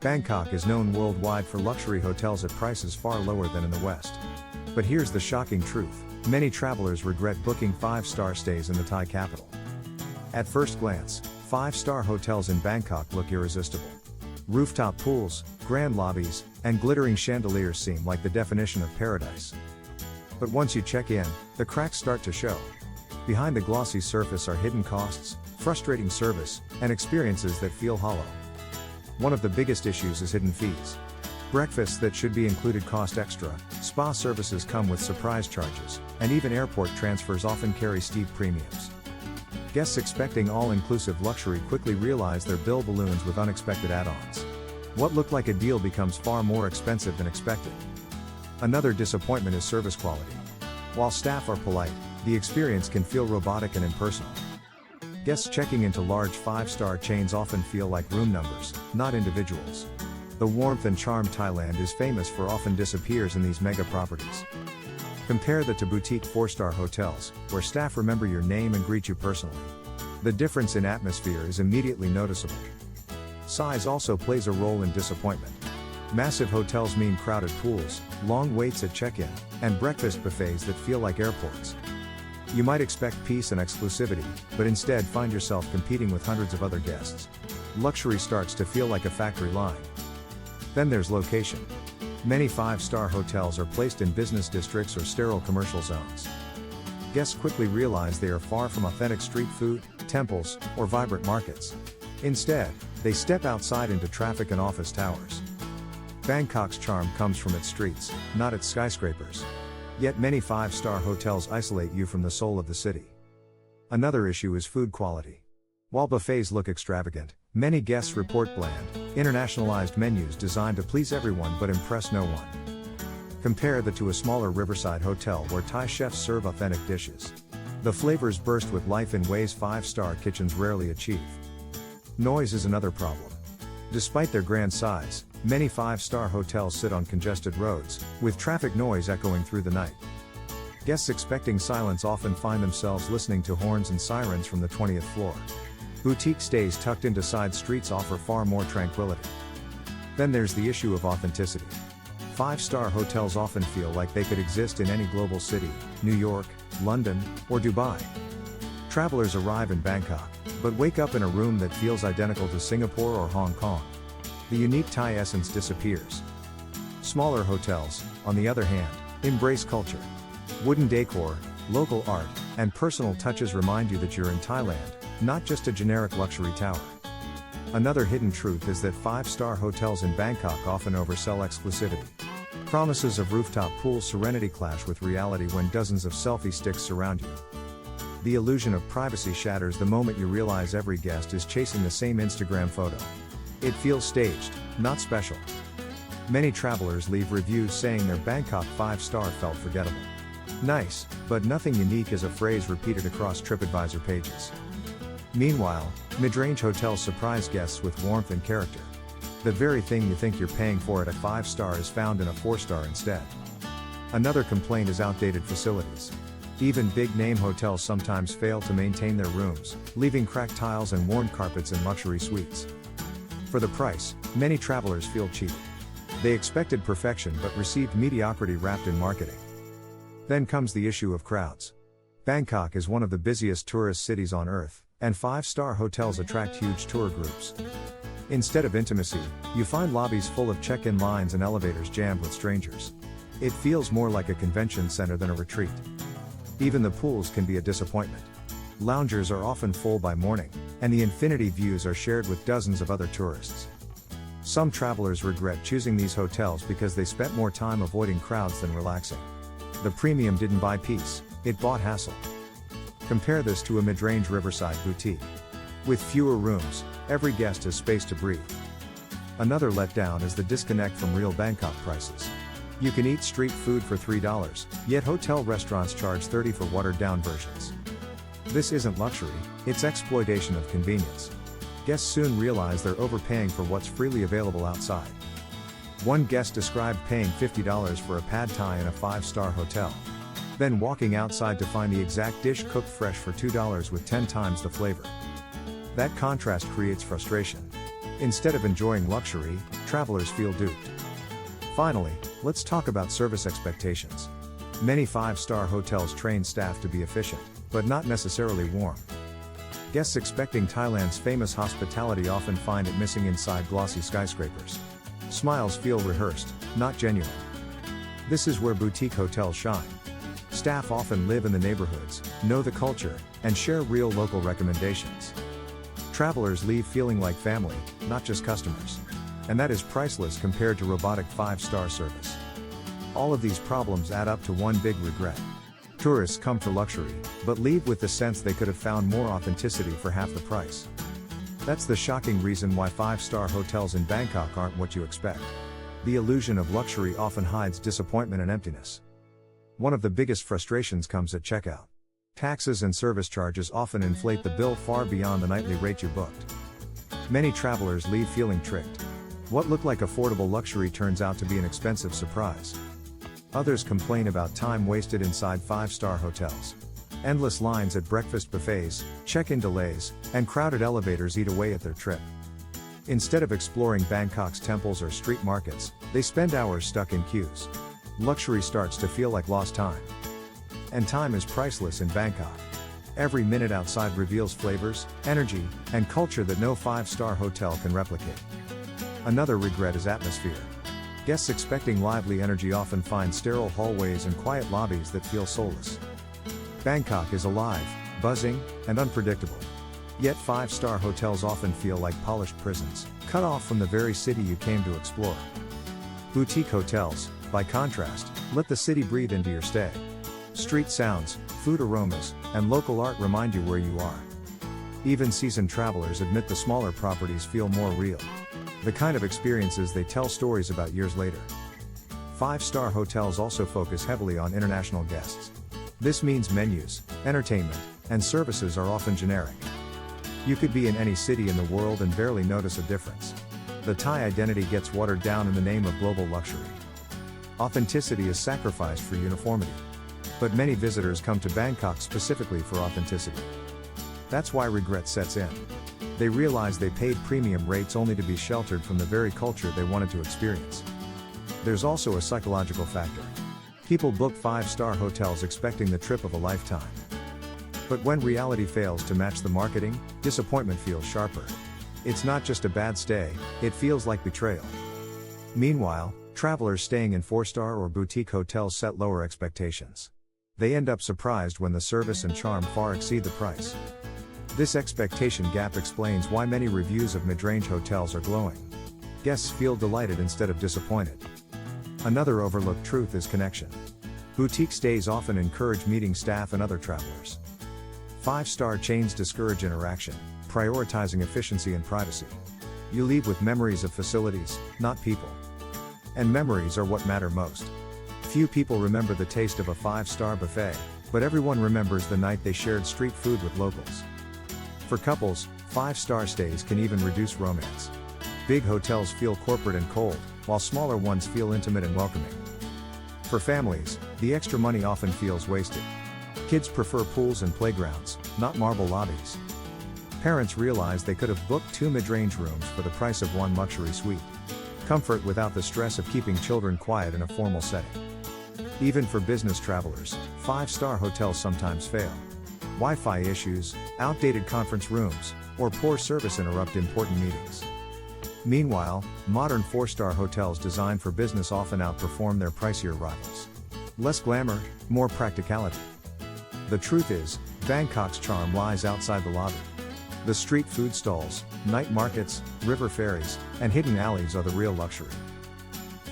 Bangkok is known worldwide for luxury hotels at prices far lower than in the West. But here's the shocking truth: many travelers regret booking 5-star stays in the Thai capital. At first glance, 5-star hotels in Bangkok look irresistible. Rooftop pools, grand lobbies, and glittering chandeliers seem like the definition of paradise. But once you check in, the cracks start to show. Behind the glossy surface are hidden costs, frustrating service, and experiences that feel hollow. One of the biggest issues is hidden fees. Breakfasts that should be included cost extra, spa services come with surprise charges, and even airport transfers often carry steep premiums. Guests expecting all-inclusive luxury quickly realize their bill balloons with unexpected add-ons. What looked like a deal becomes far more expensive than expected. Another disappointment is service quality. While staff are polite, the experience can feel robotic and impersonal. Guests checking into large 5-star chains often feel like room numbers, not individuals. The warmth and charm Thailand is famous for often disappears in these mega properties. Compare that to boutique 4-star hotels, where staff remember your name and greet you personally. The difference in atmosphere is immediately noticeable. Size also plays a role in disappointment. Massive hotels mean crowded pools, long waits at check-in, and breakfast buffets that feel like airports. You might expect peace and exclusivity, but instead find yourself competing with hundreds of other guests. Luxury starts to feel like a factory line. Then there's location. Many 5-star hotels are placed in business districts or sterile commercial zones. Guests quickly realize they are far from authentic street food, temples, or vibrant markets. Instead, they step outside into traffic and office towers. Bangkok's charm comes from its streets, not its skyscrapers. Yet many 5-star hotels isolate you from the soul of the city. Another issue is food quality. While buffets look extravagant, many guests report bland, internationalized menus designed to please everyone but impress no one. Compare that to a smaller riverside hotel where Thai chefs serve authentic dishes. The flavors burst with life in ways 5-star kitchens rarely achieve. Noise is another problem. Despite their grand size, many 5-star hotels sit on congested roads, with traffic noise echoing through the night. Guests expecting silence often find themselves listening to horns and sirens from the 20th floor. Boutique stays tucked into side streets offer far more tranquility. Then there's the issue of authenticity. 5-star hotels often feel like they could exist in any global city, New York, London, or Dubai. Travelers arrive in Bangkok, but wake up in a room that feels identical to Singapore or Hong Kong. The unique Thai essence disappears. Smaller hotels, on the other hand, embrace culture. Wooden decor, local art, and personal touches remind you that you're in Thailand, not just a generic luxury tower. Another hidden truth is that 5-star hotels in Bangkok often oversell exclusivity. Promises of rooftop pools serenity clash with reality when dozens of selfie sticks surround you. The illusion of privacy shatters the moment you realize every guest is chasing the same Instagram photo. It feels staged, not special. Many travelers leave reviews saying their Bangkok 5-star felt forgettable. Nice, but nothing unique is a phrase repeated across TripAdvisor pages. Meanwhile, mid-range hotels surprise guests with warmth and character. The very thing you think you're paying for at a 5-star is found in a 4-star instead. Another complaint is outdated facilities. Even big-name hotels sometimes fail to maintain their rooms, leaving cracked tiles and worn carpets in luxury suites. For the price, many travelers feel cheated. They expected perfection but received mediocrity wrapped in marketing. Then comes the issue of crowds. Bangkok is one of the busiest tourist cities on earth, and 5-star hotels attract huge tour groups. Instead of intimacy, you find lobbies full of check-in lines and elevators jammed with strangers. It feels more like a convention center than a retreat. Even the pools can be a disappointment. Loungers are often full by morning, and the infinity views are shared with dozens of other tourists. Some travelers regret choosing these hotels because they spent more time avoiding crowds than relaxing. The premium didn't buy peace, it bought hassle. Compare this to a mid-range riverside boutique. With fewer rooms, every guest has space to breathe. Another letdown is the disconnect from real Bangkok prices. You can eat street food for $3, yet hotel restaurants charge $30 for watered-down versions. This isn't luxury, it's exploitation of convenience. Guests soon realize they're overpaying for what's freely available outside. One guest described paying $50 for a pad thai in a 5-star hotel. Then walking outside to find the exact dish cooked fresh for $2 with 10 times the flavor. That contrast creates frustration. Instead of enjoying luxury, travelers feel duped. Finally, let's talk about service expectations. Many 5-star hotels train staff to be efficient, but not necessarily warm. Guests expecting Thailand's famous hospitality often find it missing inside glossy skyscrapers. Smiles feel rehearsed, not genuine. This is where boutique hotels shine. Staff often live in the neighborhoods, know the culture, and share real local recommendations. Travelers leave feeling like family, not just customers. And that is priceless compared to robotic 5-star service. All of these problems add up to one big regret. Tourists come for luxury, but leave with the sense they could have found more authenticity for half the price. That's the shocking reason why 5-star hotels in Bangkok aren't what you expect. The illusion of luxury often hides disappointment and emptiness. One of the biggest frustrations comes at checkout. Taxes and service charges often inflate the bill far beyond the nightly rate you booked. Many travelers leave feeling tricked. What looked like affordable luxury turns out to be an expensive surprise. Others complain about time wasted inside 5-star hotels. Endless lines at breakfast buffets, check-in delays, and crowded elevators eat away at their trip. Instead of exploring Bangkok's temples or street markets, they spend hours stuck in queues. Luxury starts to feel like lost time. And time is priceless in Bangkok. Every minute outside reveals flavors, energy, and culture that no 5-star hotel can replicate. Another regret is atmosphere. Guests expecting lively energy often find sterile hallways and quiet lobbies that feel soulless. Bangkok is alive, buzzing, and unpredictable. Yet 5-star hotels often feel like polished prisons, cut off from the very city you came to explore. Boutique hotels, by contrast, let the city breathe into your stay. Street sounds, food aromas, and local art remind you where you are. Even seasoned travelers admit the smaller properties feel more real. The kind of experiences they tell stories about years later. 5-star hotels also focus heavily on international guests. This means menus, entertainment, and services are often generic. You could be in any city in the world and barely notice a difference. The Thai identity gets watered down in the name of global luxury. Authenticity is sacrificed for uniformity. But many visitors come to Bangkok specifically for authenticity. That's why regret sets in. They realize they paid premium rates only to be sheltered from the very culture they wanted to experience. There's also a psychological factor. People book 5-star hotels expecting the trip of a lifetime. But when reality fails to match the marketing, disappointment feels sharper. It's not just a bad stay, it feels like betrayal. Meanwhile, travelers staying in 4-star or boutique hotels set lower expectations. They end up surprised when the service and charm far exceed the price. This expectation gap explains why many reviews of mid-range hotels are glowing. Guests feel delighted instead of disappointed. Another overlooked truth is connection. Boutique stays often encourage meeting staff and other travelers. 5-star chains discourage interaction, prioritizing efficiency and privacy. You leave with memories of facilities, not people. And memories are what matter most. Few people remember the taste of a 5-star buffet, but everyone remembers the night they shared street food with locals. For couples, 5-star stays can even reduce romance. Big hotels feel corporate and cold, while smaller ones feel intimate and welcoming. For families, the extra money often feels wasted. Kids prefer pools and playgrounds, not marble lobbies. Parents realize they could have booked 2 mid-range rooms for the price of 1 luxury suite. Comfort without the stress of keeping children quiet in a formal setting. Even for business travelers, 5-star hotels sometimes fail. Wi-Fi issues, outdated conference rooms, or poor service interrupt important meetings. Meanwhile, modern 4-star hotels designed for business often outperform their pricier rivals. Less glamour, more practicality. The truth is, Bangkok's charm lies outside the lobby. The street food stalls, night markets, river ferries, and hidden alleys are the real luxury.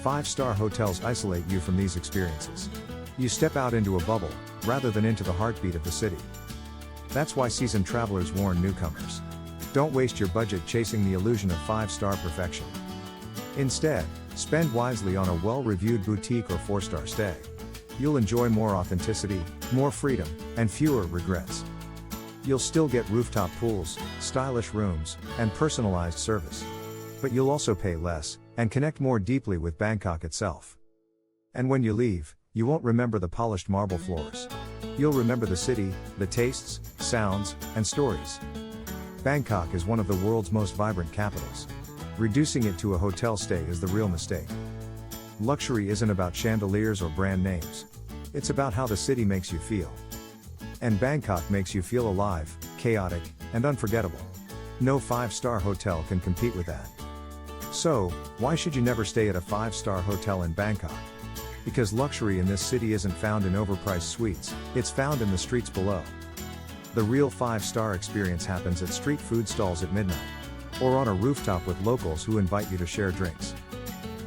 5-star hotels isolate you from these experiences. You step out into a bubble, rather than into the heartbeat of the city. That's why seasoned travelers warn newcomers. Don't waste your budget chasing the illusion of 5-star perfection. Instead, spend wisely on a well-reviewed boutique or 4-star stay. You'll enjoy more authenticity, more freedom, and fewer regrets. You'll still get rooftop pools, stylish rooms, and personalized service. But you'll also pay less, and connect more deeply with Bangkok itself. And when you leave, you won't remember the polished marble floors. You'll remember the city, the tastes, sounds, and stories. Bangkok is one of the world's most vibrant capitals. Reducing it to a hotel stay is the real mistake. Luxury isn't about chandeliers or brand names. It's about how the city makes you feel. And Bangkok makes you feel alive, chaotic, and unforgettable. No 5-star hotel can compete with that. So, why should you never stay at a 5-star hotel in Bangkok? Because luxury in this city isn't found in overpriced suites, it's found in the streets below. The real 5-star experience happens at street food stalls at midnight. Or on a rooftop with locals who invite you to share drinks.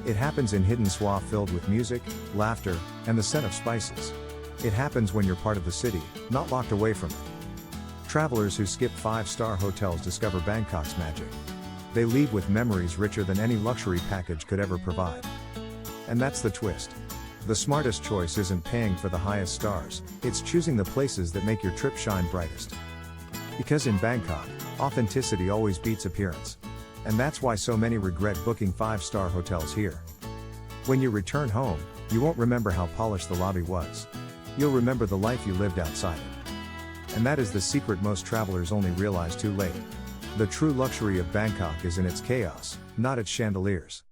It happens in hidden swa filled with music, laughter, and the scent of spices. It happens when you're part of the city, not locked away from it. Travelers who skip 5-star hotels discover Bangkok's magic. They leave with memories richer than any luxury package could ever provide. And that's the twist. The smartest choice isn't paying for the highest stars, it's choosing the places that make your trip shine brightest. Because in Bangkok, authenticity always beats appearance. And that's why so many regret booking 5-star hotels here. When you return home, you won't remember how polished the lobby was. You'll remember the life you lived outside it. And that is the secret most travelers only realize too late. The true luxury of Bangkok is in its chaos, not its chandeliers.